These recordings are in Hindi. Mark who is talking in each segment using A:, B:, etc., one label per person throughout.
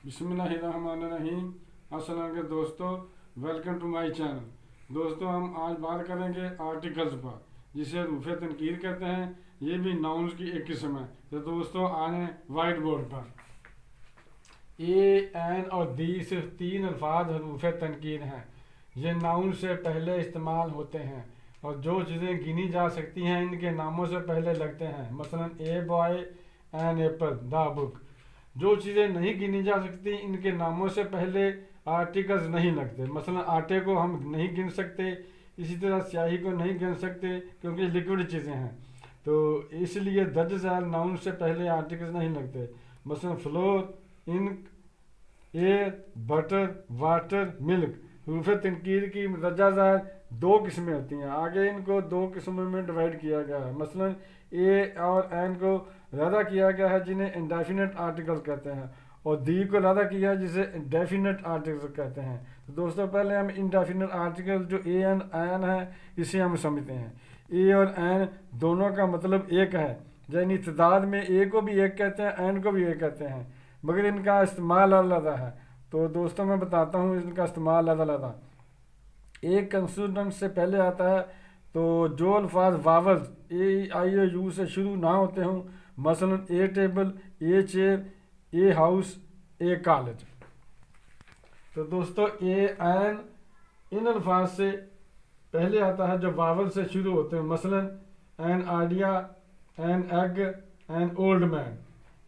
A: बिस्मिल्लाहिर्रहमानिर्रहीम। अस्सलाम के दोस्तों, वेलकम टू माय चैनल। दोस्तों, हम आज बात करेंगे आर्टिकल्स पर, जिसे रूफ़े तनकीर कहते हैं। ये भी नाउन्स की एक किस्म है। तो दोस्तों, आने वाइट बोर्ड पर ए, एन और दी सिर्फ तीन अल्फाज हरूफ़े तनकीर हैं। ये नाउन से पहले इस्तेमाल होते हैं और जो चीज़ें गिनी जा सकती हैं इनके नामों से पहले लगते हैं। मसलन a boy, an apple, the book. जो चीज़ें नहीं गिनी जा सकती इनके नामों से पहले आर्टिकल्स नहीं लगते। मसलन आटे को हम नहीं गिन सकते, इसी तरह स्याही को नहीं गिन सकते क्योंकि लिक्विड चीज़ें हैं। तो इसलिए दर्ज झैल नाउन से पहले आर्टिकल्स नहीं लगते। मसलन flour, ink, air, butter, water, milk. हरूफ़ तनकीर की दर्जा झैल दो किस्में होती हैं। आगे इनको दो किस्मों में डिवाइड किया गया है। मसलन ए और एन को रद्दा किया गया है जिन्हें इंडेफिनेट आर्टिकल्स कहते हैं, और दी को रद्दा किया है जिसे डेफिनेट आर्टिकल्स कहते हैं। तो दोस्तों, पहले हम इंडेफिनेट आर्टिकल जो ए एन एन है इसे हम समझते हैं। ए और एन दोनों का मतलब एक है, यानी तादाद में ए को भी एक कहते हैं, एन को भी एक कहते हैं, मगर इनका इस्तेमाल अलग है। तो दोस्तों, मैं बताता हूँ इनका इस्तेमाल अलग। एक कंसोनेंट से पहले आता है तो जो अल्फाज vowels A I O you से शुरू ना होते हों, मसलन a table, a chair, a house, a college. तो दोस्तों, ए एन इन अल्फाज से पहले आता है जो वावल से शुरू होते हैं। मसलन an idea, an egg, an old man.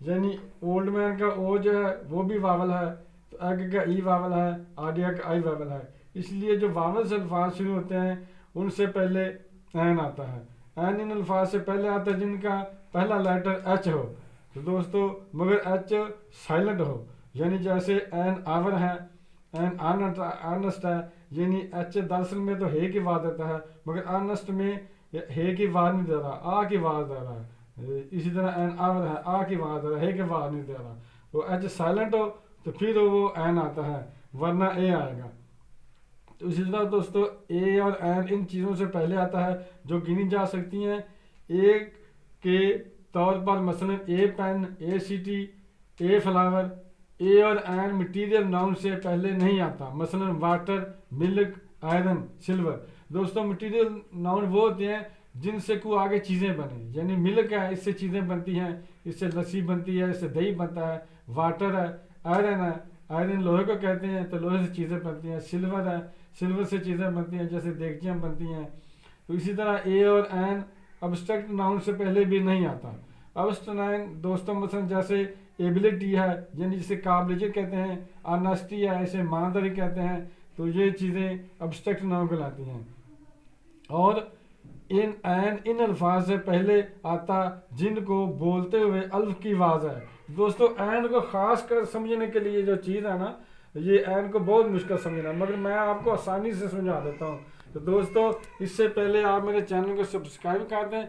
A: यानी ओल्ड मैन का ओ जो है वो भी वावल है, तो एग का ई वावल है, आइडिया का आई वावल है। इसलिए जो वावल से अल्फाज शुरू होते हैं उनसे पहले एन आता है। एन इन अल्फाज से पहले आता है जिनका पहला लेटर एच हो। तो दोस्तों, मगर एच साइलेंट हो, यानी जैसे एन आवर है, एन अर्नस्ट है, यानी एच दरअसल में तो हे की आवाज़ देता है मगर अर्नस्ट में हे की आवाज़ नहीं दे रहा, आ की आवाज़ दे रहा है। इसी तरह एन आवर है, आ की आवाज़ दे रहा है, हे की आवाज़ नहीं दे रहा। तो एच साइलेंट हो तो फिर वो एन आता है, वरना ए आएगा। तो इसी तरह दोस्तों, ए और एन इन चीज़ों से पहले आता है जो गिनी जा सकती हैं। ए के तौर पर मसलन a pen, a city, a flower. A और एन मटीरियल नाउन से पहले नहीं आता। मसलन वाटर, मिल्क, आयरन, सिल्वर। दोस्तों, मटीरियल नाउन वो होते हैं जिनसे कोई आगे चीज़ें बने, यानी मिल्क है, इससे चीज़ें बनती हैं, इससे लस्सी बनती है, इससे दही बनता है। वाटर है, आयरन है, आयरन लोहे को कहते हैं, तो लोहे से चीज़ें बनती हैं। सिल्वर है, सिल्वर से चीज़ें बनती हैं, जैसे देगचियाँ बनती हैं। तो इसी तरह ए और एन अब्स्ट्रैक्ट नाउन से पहले भी नहीं आता। अब्स्ट्रैक्ट नाउन दोस्तों मसलन जैसे एबिलिटी है, यानी जिसे काबिलियत कहते हैं, ऑनेस्टी है, इसे ईमानदारी कहते हैं। तो ये चीज़ें अब्स्ट्रैक्ट नाउन कहलाती हैं। और इन एन इन अल्फाज से पहले आता जिनको बोलते हुए अल्फ की आवाज़ है। दोस्तों, एन को ख़ास कर समझने के लिए जो चीज़ है ना, ये एन को बहुत मुश्किल समझना, मगर मैं आपको आसानी से समझा देता हूँ। तो दोस्तों, इससे पहले आप मेरे चैनल को सब्सक्राइब कर दें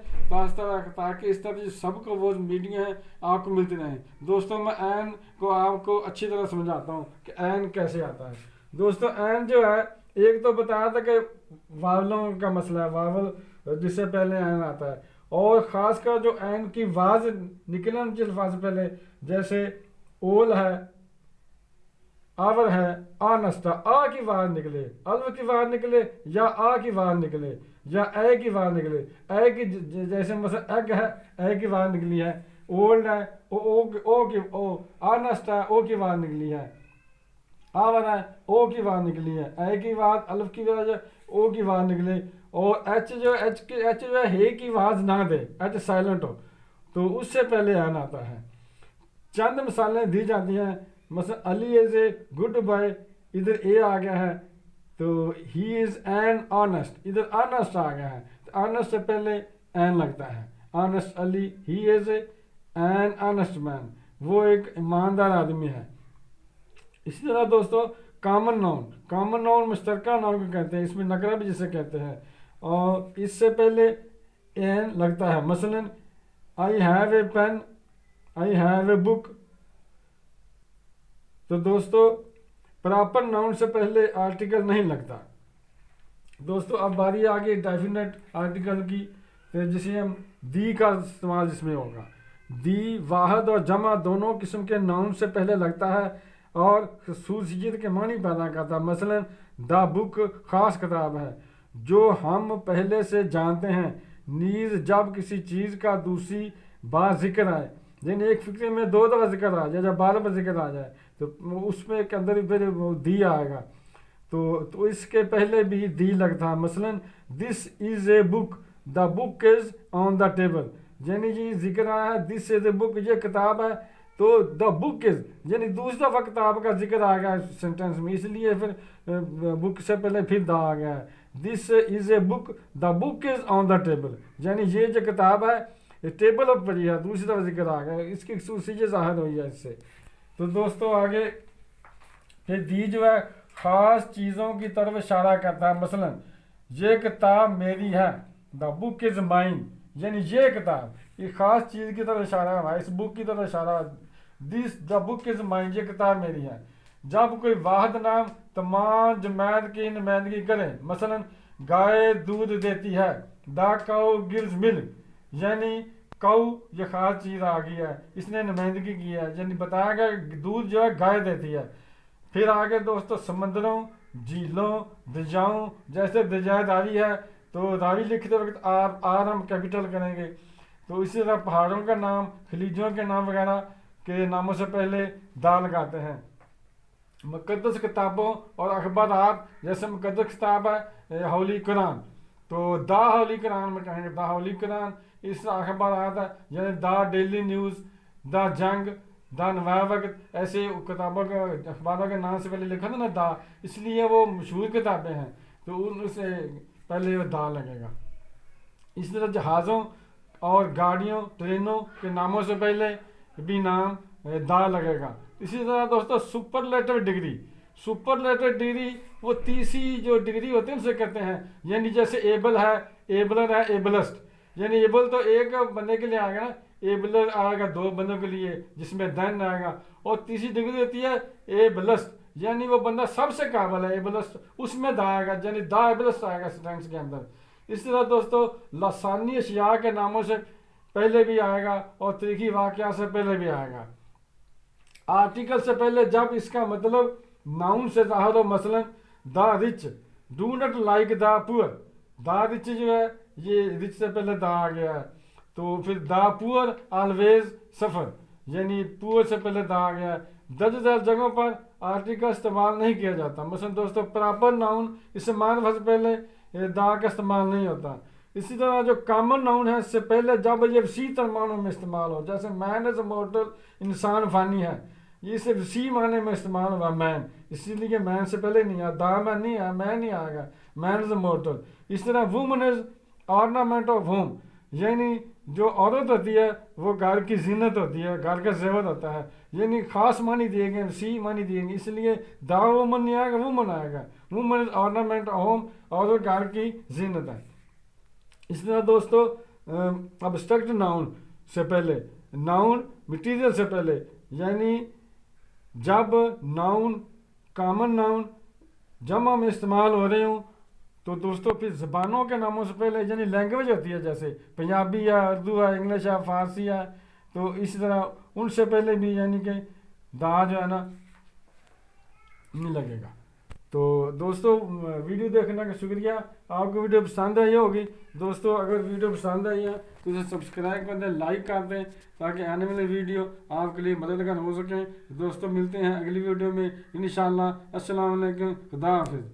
A: ताकि इस तरह की सबको वो वीडियो हैं आपको मिलती रहें। दोस्तों, मैं एन को आपको अच्छी तरह समझाता हूँ कि एन कैसे आता है। दोस्तों, एन जो है, एक तो बताया था कि वावलों का मसला है, वावल जिससे पहले एन आता है, और ख़ासकर जो एन की आवाज़ निकलना चाहिए अल्फाज से पहले, जैसे ओल है, आवर है, आनस्टा, आ की आवाज़ निकले, अल्फ की आवाज़ निकले, या आ की आवाज़ निकले, या ए की आवाज़ निकले। ए की जैसे मतलब एग है, ए की आवाज़ निकली है। ओल्ड है, ओ की ओ, आनस्टा है, ओ की आवाज़ निकली है। आवर है, ओ की आवाज़ निकली है। ए की आवाज़, अल्फ की आवाज़, ओ की आवाज़ निकले। और एच जो है हे की आवाज़ ना दे, एच साइलेंट हो, तो उससे पहले एन आता है। चंद मिसालें दी जाती हैं। मसलन Ali is a good boy, इधर ए आ गया है, तो ही इज़ एन ऑनेस्ट, इधर ऑनेस्ट आ गया है, तो ऑनेस्ट से पहले एन लगता है। Honest Ali, he is an honest man, वो एक ईमानदार आदमी है। इसी तरह दोस्तों, कॉमन नाउन मुश्तरका नाउन को कहते हैं, इसमें नकरा भी जिसे कहते हैं, और इससे पहले एन लगता है। मसलन I have a pen, I have a book. तो दोस्तों, प्रॉपर नाउन से पहले आर्टिकल नहीं लगता। दोस्तों, अब बारी आ गई डेफिनेट आर्टिकल की, तो जिसे हम दी का इस्तेमाल इसमें होगा। दी वाहद और जमा दोनों किस्म के नाउन से पहले लगता है। और खसूसियत के मानी पैदा करता है। मसलन द बुक ख़ास किताब है जो हम पहले से जानते हैं। नीज जब किसी चीज़ का दूसरी बार जिक्र आए, यानी एक फिक्रे में 2 दफ़ा जिक्र आ जाए, जब 12 बार जिक्र आ जाए तो उसमें के अंदर फिर वो दी आएगा। तो इसके पहले भी दी लगता है। मसलन this is a book, the book is on the table, यानी ये जिक्र आया है दिस इज़ ए बुक, ये किताब है, तो द बुक इज़ यानी दूसरी दफ़ा किताब का जिक्र आ गया सेंटेंस में, इसलिए फिर बुक से पहले फिर द आ गया है। This is a book, the book is on the table, यानी ये जो किताब है ये टेबल पर पड़ी है, दूसरी तरफ जिक्र आ गया, इसकी खसूसियत ज़ाहिर हुई है इससे। तो दोस्तों आगे फिर दी जो है ख़ास चीज़ों की तरफ इशारा करता है। मसलन ये किताब मेरी है, द बुक इज़ माइन, यानी ये किताब ये ख़ास चीज़ की तरफ इशारा है, इस बुक की तरफ इशारा है। This the book is mine, ये किताब मेरी है। जब कोई वाहिद नाम तमाम जमात की नुमाइंदगी करे, मसलन गाय दूध देती है, द काउ गिव्स मिल्क, यानी काउ ये ख़ास चीज़ आ गई है, इसने नुमाइंदगी की है, यानी बताया गया दूध जो है गाय देती है। फिर आगे दोस्तों समंदरों, झीलों, दरियाओं, जैसे दरिया रावी है तो रावी लिखते वक्त आर हम कैपिटल करेंगे। तो इसी तरह पहाड़ों का नाम, खलीजों के नाम वगैरह के नामों से पहले दा लगाते हैं। मुक़द्दस किताबों और अखबारात, जैसे मुक़द्दस किताब है होली कुरान, तो द होली कुरान में कहेंगे द होली कुरान। इस तरह अखबारात है यानी द डेली न्यूज़, द जंग, द नवाया वक्त, ऐसे किताबों के अखबारों के नाम से पहले लिखा था ना द, इसलिए वो मशहूर किताबें हैं तो उनसे पहले वो दा लगेगा। इस तरह जहाज़ों और गाड़ियों, ट्रेनों के नामों से पहले भी नाम दा लगेगा। इसी तरह दोस्तों सुपरलेटिव डिग्री, सुपरलेटिव डिग्री वो तीसरी जो डिग्री होती है उनसे कहते हैं, यानी जैसे एबल है, एबलर है, एबलस्ट, यानी एबल तो एक बंदे के लिए आएगा ना, एबलर आएगा 2 बंदों के लिए जिसमें देन आएगा, और तीसरी डिग्री होती है एबलस्ट, यानी वो बंदा सबसे काबिल है, एबलस्ट, उसमें दा आएगा, यानी दा एबलस्ट आएगा सेंटेंस के अंदर। इस तरह दोस्तों लसानी अशिया के नामों से पहले भी आएगा और तरीकी वाक़या से पहले भी आएगा। आर्टिकल से पहले जब इसका मतलब नाउन से ज़ाहिर हो, मसलन the rich do not like the poor, the rich जो है ये रिच से पहले द आ गया है, तो फिर द पुअर ऑलवेज सफ़र, यानी पुअर से पहले द आ गया है। दर्ज जगहों पर आर्टिकल इस्तेमाल नहीं किया जाता, मसलन दोस्तों प्रॉपर नाउन इससे मार्फत से पहले दा का इस्तेमाल नहीं होता। इसी तरह जो कॉमन नाउन है इससे पहले जब ये वसी तरमानों में इस्तेमाल हो, जैसे मैन इज मोर्टल, इंसान फ़ानी है, ये सिर्फ वसी माने में इस्तेमाल हुआ मैन, इसीलिए मैन से पहले नहीं आया, दा मैन नहीं आया, मैन नहीं आएगा, मैन इज मोर्टल। इस तरह woman is ornament of home, यानी जो औरत होती है वो घर की जीनत होती है, घर का जेवर होता है, यानी ख़ास मानी दिए गए, वसी मानी दिए गए, इसलिए दा वुमन नहीं आएगा, वुमन आएगा। Woman is ornament of home, और घर की जीनत है। इस तरह दोस्तों अब्स्ट्रक्ट नाउन से पहले, नाउन मटीरियल से पहले, यानी जब नाउन कॉमन नाउन जमा में इस्तेमाल हो रहे हों तो दोस्तों फिर ज़बानों के नामों से पहले, यानी लैंग्वेज होती है जैसे पंजाबी है, उर्दू है, इंग्लिश है, फ़ारसी है, तो इसी तरह उनसे पहले भी यानी कि दा जो है ना नहीं लगेगा। तो दोस्तों वीडियो देखने का शुक्रिया। आपको वीडियो पसंद आई होगी दोस्तों, अगर वीडियो पसंद आई है तो इसे सब्सक्राइब कर दें, लाइक कर दें, ताकि आने वाले वीडियो आपके लिए मददगार हो सकें। दोस्तों मिलते हैं अगली वीडियो में इंशाअल्लाह। अस्सलाम वालेकुम, खुदा हाफिज़।